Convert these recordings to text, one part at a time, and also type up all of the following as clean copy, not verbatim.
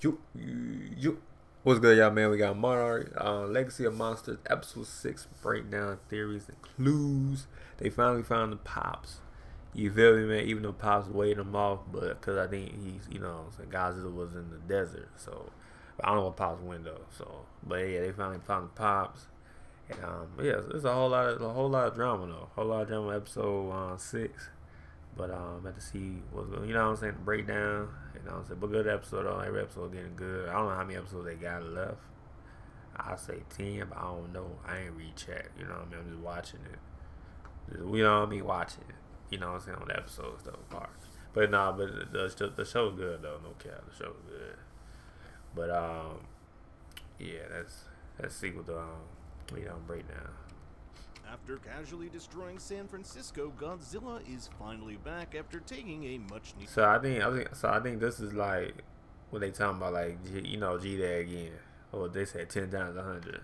Yo. What's good, y'all, man? We got Monarch, Legacy of Monsters, Episode 6, breakdown, theories, and clues. They finally found the Pops. You feel me, man? Even though Pops waited him off, but because I think he's, Godzilla was in the desert, so I don't know what Pops went though. So, but yeah, they finally found the Pops, and yeah, there's a whole lot of drama though, a whole lot of drama. Episode 6. But I had to see what's going, you know what I'm saying, the breakdown, you know what I'm saying. But good episode though, every episode getting good. I don't know how many episodes they got left. I'll say 10, but I don't know. I ain't recheck, you know what I mean. I'm just watching it. You know what I mean, watching it. You know what I'm saying, on the episodes though, parts. But nah, but the show's good though, no cap. The show's good. But yeah, that's sequel to breakdown. After casually destroying San Francisco, Godzilla is finally back after taking a much-needed. So I think this is like what they talking about, like G-Day again, or they said 10 times 100.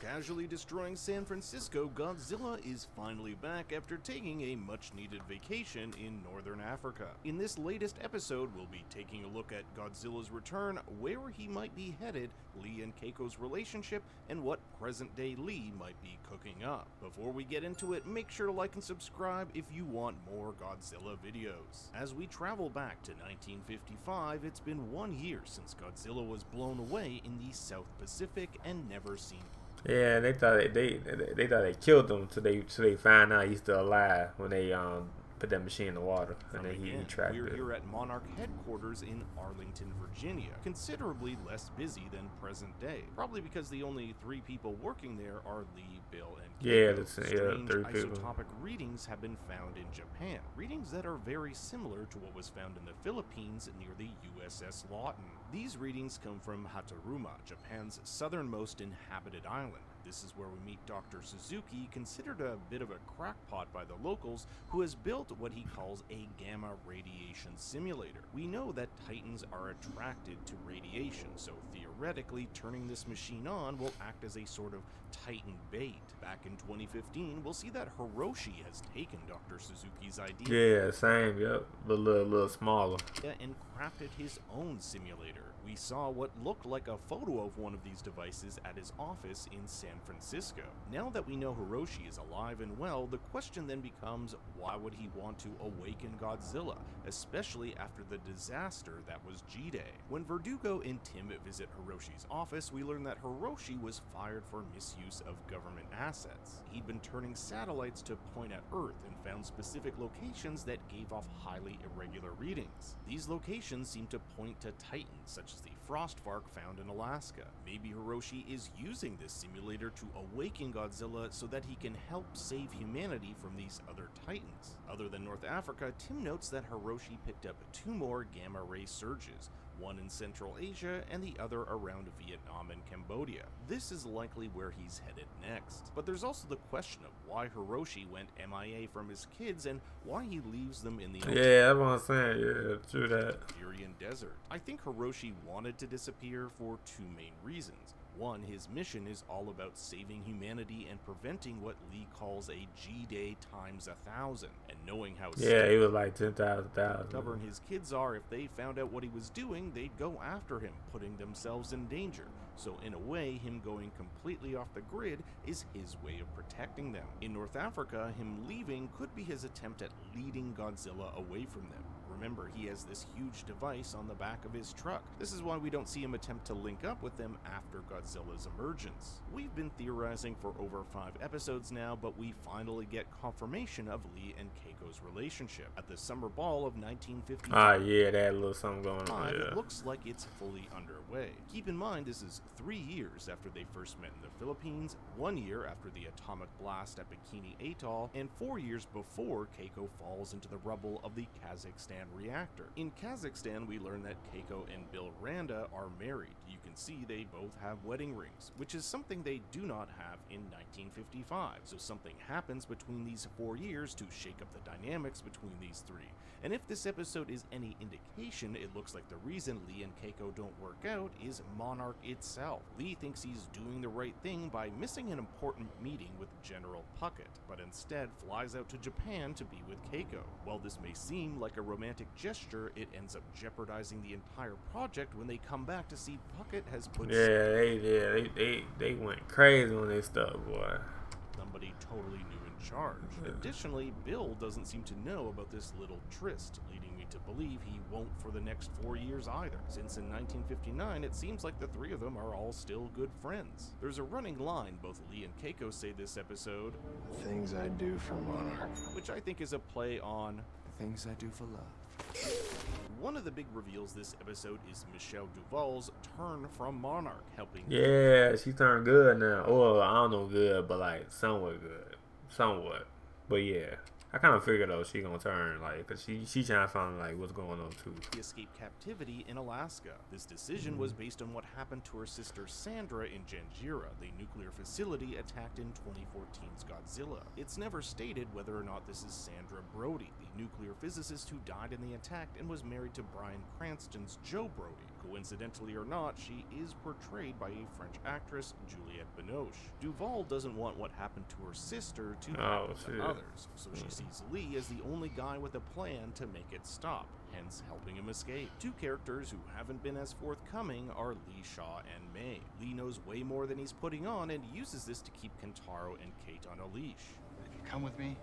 Casually destroying San Francisco, Godzilla is finally back after taking a much-needed vacation in northern Africa. In this latest episode, we'll be taking a look at Godzilla's return, where he might be headed, Lee and Keiko's relationship, and what present-day Lee might be cooking up. Before we get into it, make sure to like and subscribe if you want more Godzilla videos. As we travel back to 1955, it's been 1 year since Godzilla was blown away in the South Pacific and never seen. Yeah, they thought they killed him till they find out he's still alive when they put that machine in the water, and then he tracked it. We're here at Monarch headquarters in Arlington, Virginia, considerably less busy than present day. Probably because the only 3 people working there are Lee, Bill, and Keiko. Strange 3 isotopic readings have been found in Japan. Readings that are very similar to what was found in the Philippines near the USS Lawton. These readings come from Hataruma, Japan's southernmost inhabited island. This is where we meet Dr. Suzuki, considered a bit of a crackpot by the locals, who has built what he calls a gamma radiation simulator. We know that Titans are attracted to radiation, so theoretically turning this machine on will act as a sort of Titan bait. Back in 2015, we'll see that Hiroshi has taken Dr. Suzuki's idea. Yeah, same, yep, but a little smaller. And crafted his own simulator. We saw what looked like a photo of one of these devices at his office in San Francisco. Now that we know Hiroshi is alive and well, the question then becomes, why would he want to awaken Godzilla, especially after the disaster that was G-Day? When Verdugo and Tim visit Hiroshi's office, we learn that Hiroshi was fired for misuse of government assets. He'd been turning satellites to point at Earth and found specific locations that gave off highly irregular readings. These locations seem to point to Titans, such as the Frostvark found in Alaska. Maybe Hiroshi is using this simulator to awaken Godzilla so that he can help save humanity from these other Titans. Other than North Africa, Tim notes that Hiroshi picked up 2 more gamma-ray surges, one in Central Asia and the other around Vietnam and Cambodia. This is likely where he's headed next. But there's also the question of why Hiroshi went MIA from his kids and why he leaves them in the ocean. Yeah, that's what I'm saying. Yeah, true that. Syrian desert. I think Hiroshi wanted to disappear for 2 main reasons. One, his mission is all about saving humanity and preventing what Lee calls a G-Day times 1,000. And knowing how he was like 10,000. stubborn his kids are, if they found out what he was doing, they'd go after him, putting themselves in danger. So in a way, him going completely off the grid is his way of protecting them. In North Africa, him leaving could be his attempt at leading Godzilla away from them. Remember, he has this huge device on the back of his truck. This is why we don't see him attempt to link up with them after Godzilla's emergence. We've been theorizing for over 5 episodes now, but we finally get confirmation of Lee and Keiko's relationship. At the summer ball of 1955, yeah, that little something going on. It looks like it's fully underway. Keep in mind, this is 3 years after they first met in the Philippines, 1 year after the atomic blast at Bikini Atoll, and 4 years before Keiko falls into the rubble of the Kazakhstan reactor. In Kazakhstan, we learn that Keiko and Bill Randa are married. You can see they both have wedding rings, which is something they do not have in 1955. So something happens between these 4 years to shake up the dynamics between these 3. And if this episode is any indication, it looks like the reason Lee and Keiko don't work out is Monarch itself. Lee thinks he's doing the right thing by missing an important meeting with General Puckett, but instead flies out to Japan to be with Keiko. While this may seem like a romantic frantic gesture, it ends up jeopardizing the entire project when they come back to see Puckett has put they went crazy on this stuff, boy. Somebody totally new in charge. Additionally, Bill doesn't seem to know about this little tryst, leading me to believe he won't for the next 4 years either, since in 1959 it seems like the three of them are all still good friends. There's a running line both Lee and Keiko say this episode, "The things I do for Monarch," which I think is a play on "The things I do for love." one of the big reveals this episode is Michelle Duval's turn from Monarch, helping. Yeah, she turned good now. Well, I don't know good, but like somewhat good. Somewhat. But yeah. I kind of figured though she gonna turn, like, cause she trying to find like what's going on too. He escaped captivity in Alaska. This decision was based on what happened to her sister Sandra in Janjira, the nuclear facility attacked in 2014's Godzilla. It's never stated whether or not this is Sandra Brody, the nuclear physicist who died in the attack and was married to Bryan Cranston's Joe Brody. Coincidentally or not, she is portrayed by a French actress, Juliette Binoche. Duval doesn't want what happened to her sister to happen to others, so she sees Lee as the only guy with a plan to make it stop, hence helping him escape. Two characters who haven't been as forthcoming are Lee Shaw and May. Lee knows way more than he's putting on and uses this to keep Kentaro and Kate on a leash. If you come with me,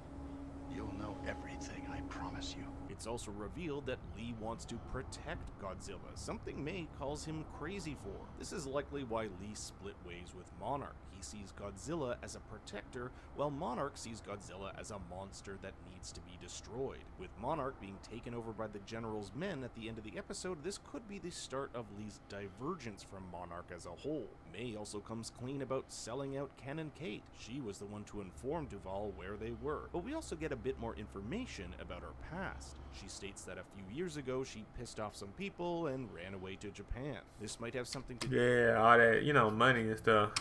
you'll know everything, I promise you. It's also revealed that Lee wants to protect Godzilla, something May calls him crazy for. This is likely why Lee split ways with Monarch. He sees Godzilla as a protector, while Monarch sees Godzilla as a monster that needs to be destroyed. With Monarch being taken over by the General's men at the end of the episode, this could be the start of Lee's divergence from Monarch as a whole. May also comes clean about selling out Ken and Kate. She was the one to inform Duval where they were. But we also get a bit more information about her past. She states that a few years ago she pissed off some people and ran away to Japan. This might have something to do all that, you know, money and stuff.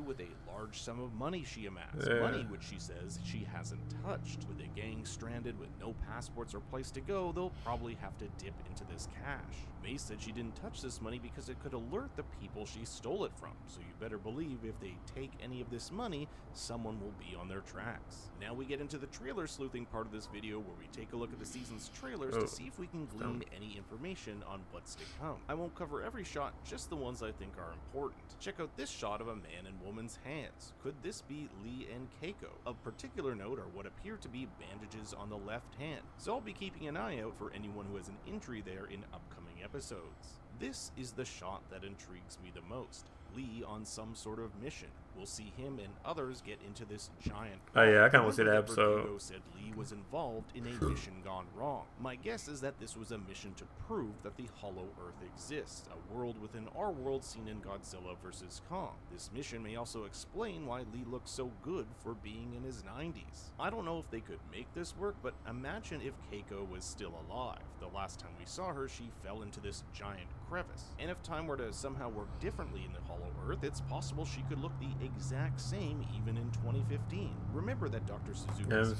With a large sum of money she amassed. Money which she says she hasn't touched. With a gang stranded with no passports or place to go, they'll probably have to dip into this cash. May said she didn't touch this money because it could alert the people she stole it from, so you better believe if they take any of this money, someone will be on their tracks. Now we get into the trailer sleuthing part of this video where we take a look at the season's trailers to see if we can glean any information on what's to come. I won't cover every shot, just the ones I think are important. Check out this shot of a man and woman's hands. Could this be Lee and Keiko? Of particular note are what appear to be bandages on the left hand, so I'll be keeping an eye out for anyone who has an injury there in upcoming episodes. This is the shot that intrigues me the most. Lee on some sort of mission. We'll see him and others get into this giant. Oh yeah, I kind of want to see that episode. Verdugo said Lee was involved in a mission gone wrong. My guess is that this was a mission to prove that the Hollow Earth exists, a world within our world seen in Godzilla vs. Kong. This mission may also explain why Lee looks so good for being in his 90s. I don't know if they could make this work, but imagine if Keiko was still alive. The last time we saw her, she fell into this giant crevice. And if time were to somehow work differently in the Hollow Earth, it's possible she could look the exact same even in 2015. Remember that Dr. Suzuki's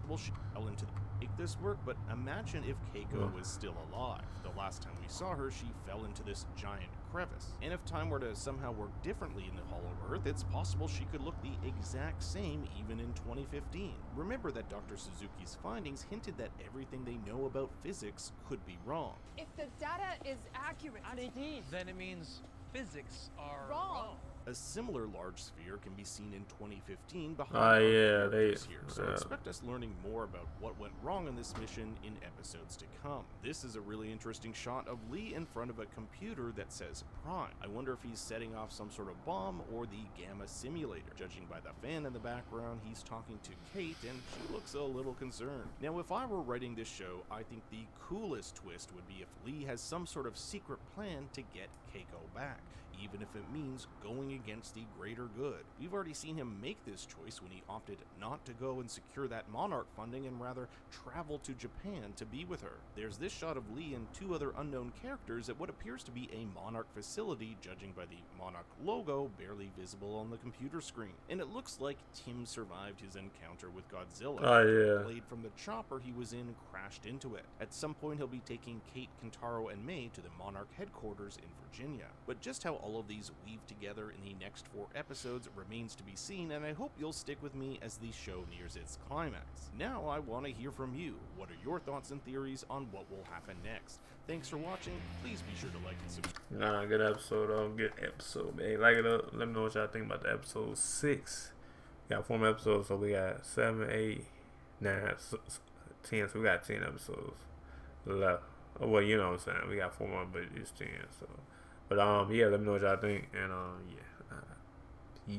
well, she fell into make this work, but imagine if Keiko was still alive. The last time we saw her, she fell into this giant crevice. And if time were to somehow work differently in the Hollow Earth, it's possible she could look the exact same even in 2015. Remember that Dr. Suzuki's findings hinted that everything they know about physics could be wrong. If the data is accurate, then it means physics are wrong. A similar large sphere can be seen in 2015 behind here, so expect us learning more about what went wrong on this mission in episodes to come. This is a really interesting shot of Lee in front of a computer that says Prime. I wonder if he's setting off some sort of bomb or the Gamma simulator. Judging by the fan in the background, he's talking to Kate and she looks a little concerned. Now if I were writing this show, I think the coolest twist would be if Lee has some sort of secret plan to get Keiko back, even if it means going against the greater good. We've already seen him make this choice when he opted not to go and secure that Monarch funding and rather travel to Japan to be with her. There's this shot of Lee and two other unknown characters at what appears to be a Monarch facility, judging by the Monarch logo barely visible on the computer screen. And it looks like Tim survived his encounter with Godzilla. The blade from the chopper he was in crashed into it. At some point he'll be taking Kate, Kentaro, and May to the Monarch headquarters in Virginia. But just how all of these weave together in the next 4 episodes remains to be seen, and I hope you'll stick with me as the show nears its climax. Now I want to hear from you. What are your thoughts and theories on what will happen next? Thanks for watching. Please be sure to like and subscribe. Good episode, good episode, man. Like it up. Let me know what y'all think about the episode 6. We got 4 more episodes, so we got 7, 8, 9, 10. So we got 10 episodes left. Well, you know what I'm saying. We got 4 more, but it's 10. So, but yeah, let me know what y'all think, and yeah, peace.